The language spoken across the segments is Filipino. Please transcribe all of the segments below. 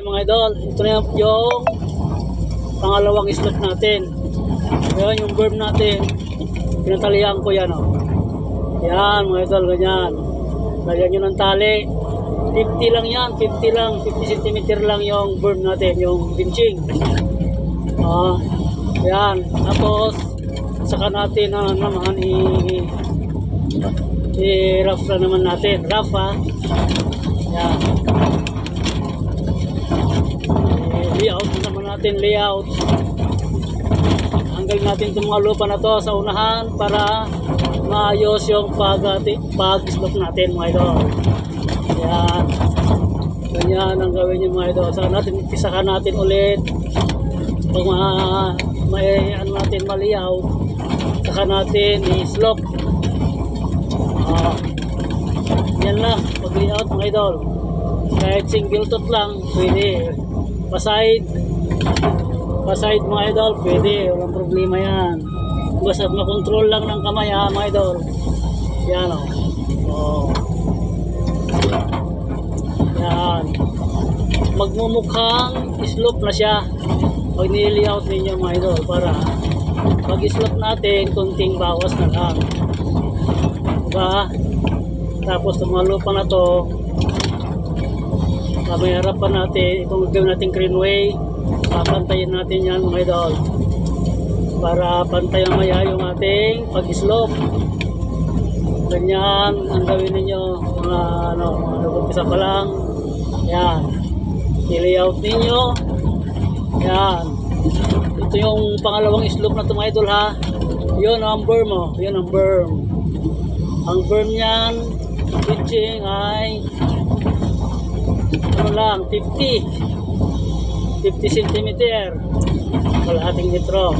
Mga idol, ito na yung pangalawang slope natin. Ayan yung berm natin. Pinatalihan ko yan, oh. Yan mga idol, ganyan. Lagyan nyo ng tali. 50 lang yan, 50 lang, 50 cm lang yung berm natin, yung benching. Yan. Tapos saka natin naman i-rough na naman natin. Rough, ha. Yan. Layout na naman natin, layout. Hanggang natin itong mga lupa na to sa unahan para maayos yung pag-slope natin, mga idol. Yan. Ganyan ang gawin nyo, mga idol. Saka natin, pisahan natin ulit kung ano natin ma-layout. Saka natin i-slope. Yan lang, pag-layout, mga idol. Kahit single tot lang, pwede. Paside mga idol, pwede, walang problema yan. Basta makontrol lang ng kamay, ha, mga idol. Yan, oh. Yan. Magmumukhang slope na siya pag nililayout ninyo, mga idol, para pag slope natin kunting bawas na lang, diba? Tapos itong mga lupa na to, may harapan natin, itong gawin natin greenway, papantayin natin yan, mga idol, para pantay mamaya yung ating pag-slope. Ganyan ang gawin ninyo, mga nag-umpisa pa lang. Yan, i-layout ninyo. Yan, ito yung pangalawang slope na ito, mga idol, ha. Yun ang berm, oh. Yun ang berm. Ang berm yan, pitching ay lang 50 cm, kalahating metro.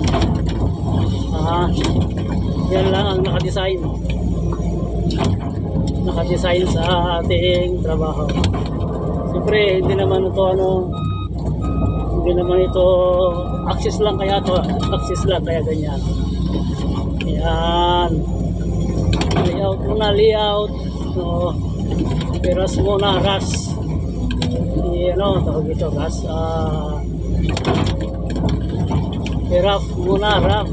Yan lang ang nakadesign sa ating trabaho. Siyempre hindi naman ito access lang, kaya ganyan. Yan, layout muna, layout, peras muna, ras. Tawag ito, gas. Rough muna, rough.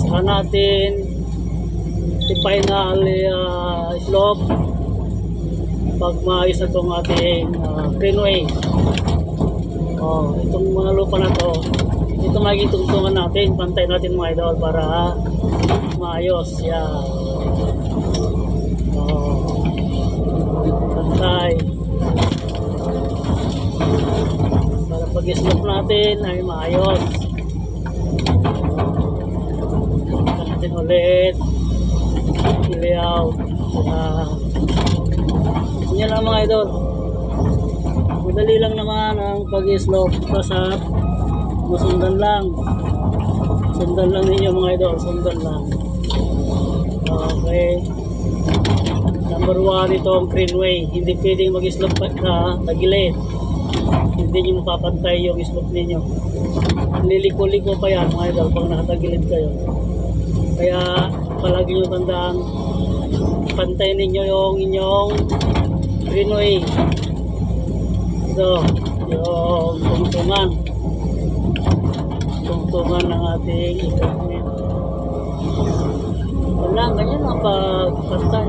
Saka natin i-final slope pag maayos na itong ating greenway. Itong mga lupa na to, ito magiging tungtungan natin, pantay natin, mga idol, para maayos. Yan. Pantay para pag-slope natin ay maayos. Pagka natin ulit i-layout. Yan lang, mga idol, madali lang naman ang pag-slope. Basta masundan lang ninyo, mga idol, sundan lang. Okay. Number 1, ito ang greenway. Hindi pwedeng mag-slope na tagilid. Hindi nyo mapapantay yung slope ninyo. Liliko-liko pa yan, mga idol, pag nakatagilid kayo. Kaya palagi nyo tandaan, pantay ninyo yung inyong greenway. Ito, yung tungtungan ng ating equipment. Wala, ganyan ang pagpantay.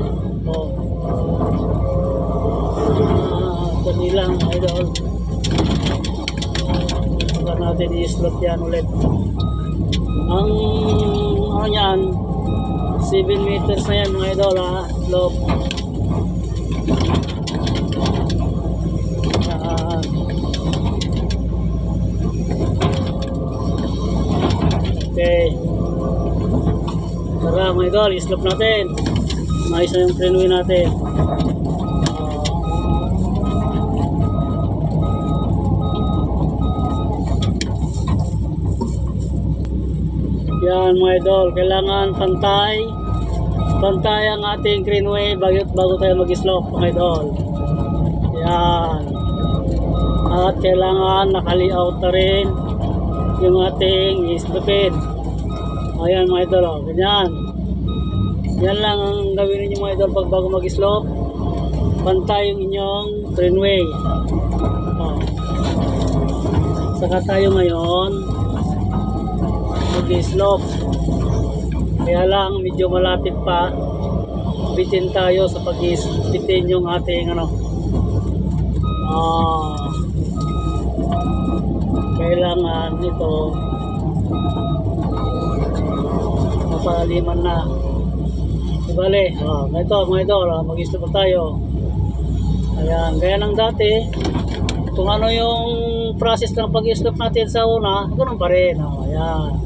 Dali lang, idol. Saka natin i-slope yan ulit. Ang yan, 7 meters na yan, mga idol, ha, slope. Okay, tara, mga idol, i-slope natin. Maayos na yung greenway natin. Yan, mga idol, kailangan pantay ang ating greenway bago tayo mag-slope, mga idol. Yan. At kailangan naka-layout na rin yung ating slope. Ayan, mga idol, ganyan. Yan lang ang gawin ninyo mga idol pag bago mag-slope. Pantay yung inyong greenway. Oh. Saka tayo ngayon mag-slope. Kaya lang medyo malapit pa. Bitin tayo sa pag-bitin yung ating kailangan ito mapaliman na. Ibali, ito mga idol, mag-slope tayo. Ayan, gaya ng dati, kung ano yung process ng pag-slope natin sa una, ganoon pa rin. Ayan.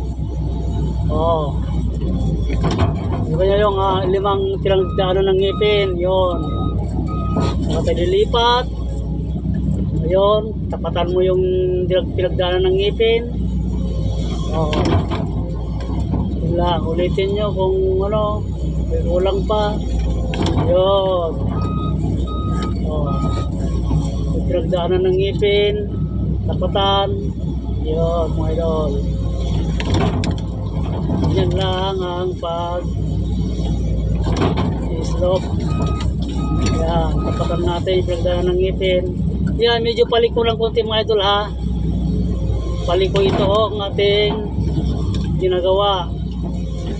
Diba nyo yung 5 pinagdaanan ng ngipin, yun. Saka tayo lilipat. Ayun, tapatan mo yung pinagdaanan ng ngipin. Yun lang, ulitin nyo kung may kulang pa. Yun. Pinagdaanan ng ngipin, tapatan. Yun, mga idol. Yan lang ang pag-slope. Yan, tapatan natin yung pinagdaanan ng ngipin. Yan, medyo paliko lang konti mga idol ha. Paliko ito ang ating ginagawa.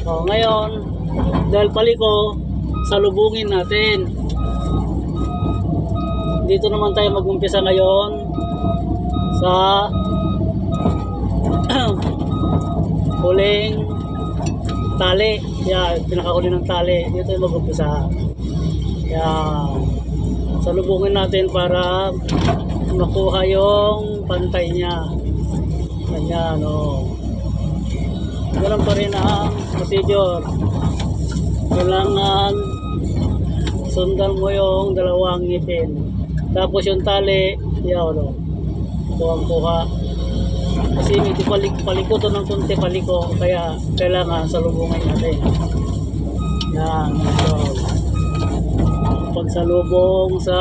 Ngayon, dahil paliko, salubungin natin. Dito naman tayo mag-umpisa ngayon sa huling tali. Yan, pinakahuli ng tali. Dito tayo mag-umpisa. Yan. Salubungin natin para makuha yung pantay niya. Ganyan, Ganun pa rin ang procedure. Kailangan sundan mo yung dalawang ngipin. Tapos yung tali, kuha. Kasi medyo paliko to ng kunti paliko, kaya kailangan salubungin natin. Yan, pagsalubong sa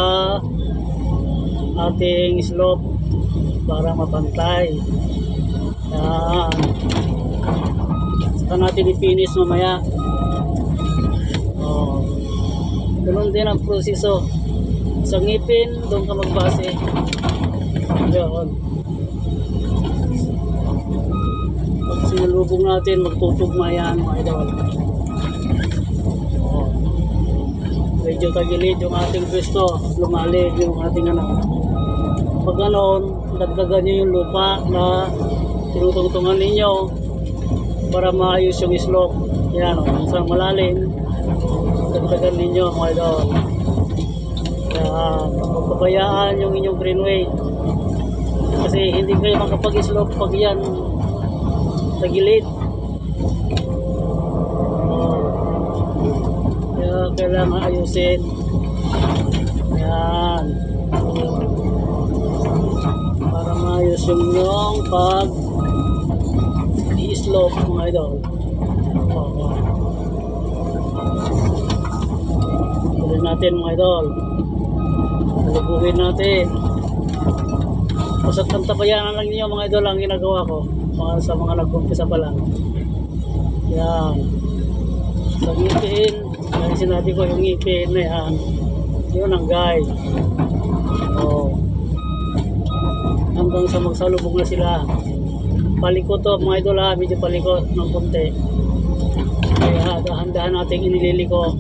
ating slope para mapantay. Yan. Saka natin i-finish mamaya. Ganun din ang proseso. Sa ngipin, doon ka magbase. Yun. Pag sinalubong natin, magtutugma yan mga idol. Medyo tagilid yung ating pwesto, lumalig yung ating Pag ganon, dagdagan nyo yung lupa na tinutungtungan ninyo para maayos yung slope. Yan, isang malalim, dagdagan ninyo mga idol. Pagpabayaan yung inyong greenway kasi hindi kayo makapag-slope pag yan tagilid. Kaya kailangan ayusin. Yan, para maayos yung inyong pag i-slope mga idol. Tuloy natin mga idol. Salubungin natin. Basta tantabayanan lang niyo mga idol ang ginagawa ko sa mga nag-umpisa pa lang. Yan. Sa ngipin, yan sinabi ko yung ngipin na yan. Yun ang guide. Hanggang sa magsalubog na sila. Paliko to mga idol ha, medyo paliko ng konti. Kaya dahan-dahan natin inililiko.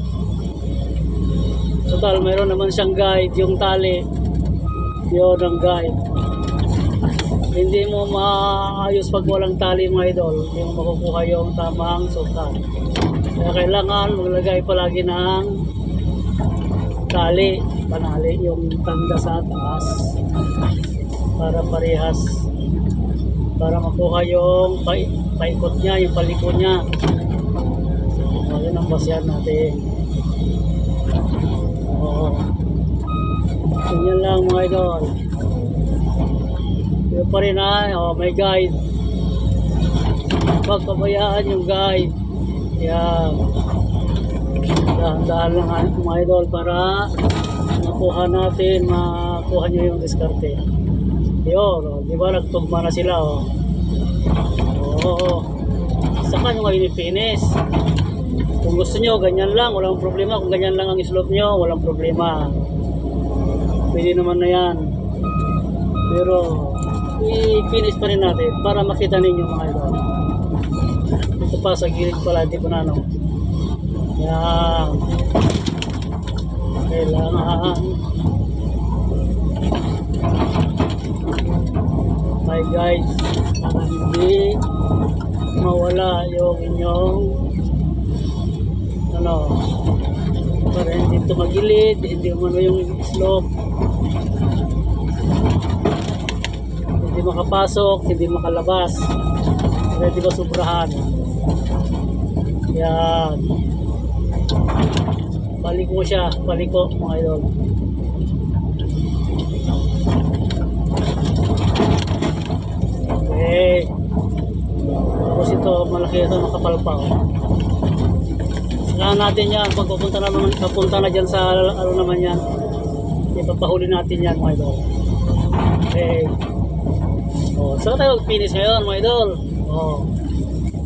Total, mayroon naman siyang guide, yung tali. Yun ang guide. Hindi mo maayos pag walang tali mga idol. Hindi mo makukuha yung tamang sukat. Kaya kailangan maglagay palagi ng tali. Panali yung tanda sa taas. Para parehas. Para makuha yung paikot niya, yung paliko niya. Yun ang basyan natin. Ganyan lang mga idol. Yun pa rin may guide. Pagpabayaan yung guide. Yan. Dahan-dahan lang mga idol para makuha nyo yung diskarte. Yun, di ba nagtugma na sila Saka nyo ngayon i-finish. Kung gusto nyo, ganyan lang, walang problema. Kung ganyan lang ang slope nyo, walang problema. Pwede naman na yan. Pero, i-finish pa rin natin para makita ninyo mga idol. Ito pa sa gilid pala, hindi pa na ano. Yan. Kailangan. Hi guys, hindi mawala yung inyong ano, para hindi ito magilid, hindi umano yung slope, hindi makapasok, hindi makalabas, hindi ba sobrahan. Yan, baliko siya, baliko mga idol. Okay, tapos ito malaki ito, makapalpang. Saan natin yan pag papunta na dyan sa ano naman yan, ipapahuli natin yan mga idol. Okay, saan tayo finish ngayon mga idol?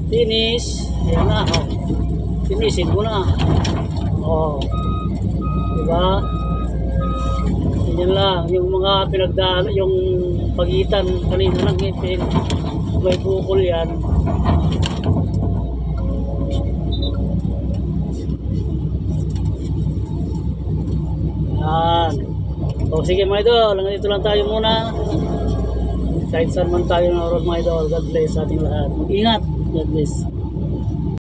Finish, ayan na, finishin ko na. Diba? Yan lang, yung mga pinagdaan, yung pagitan kanina ng ngipin, may bukol yan. Yan. Sige mga idol, hanggang dito lang tayo muna. Kahit saan man tayo naroon mga idol, God bless sa ating lahat. Ingat, God bless.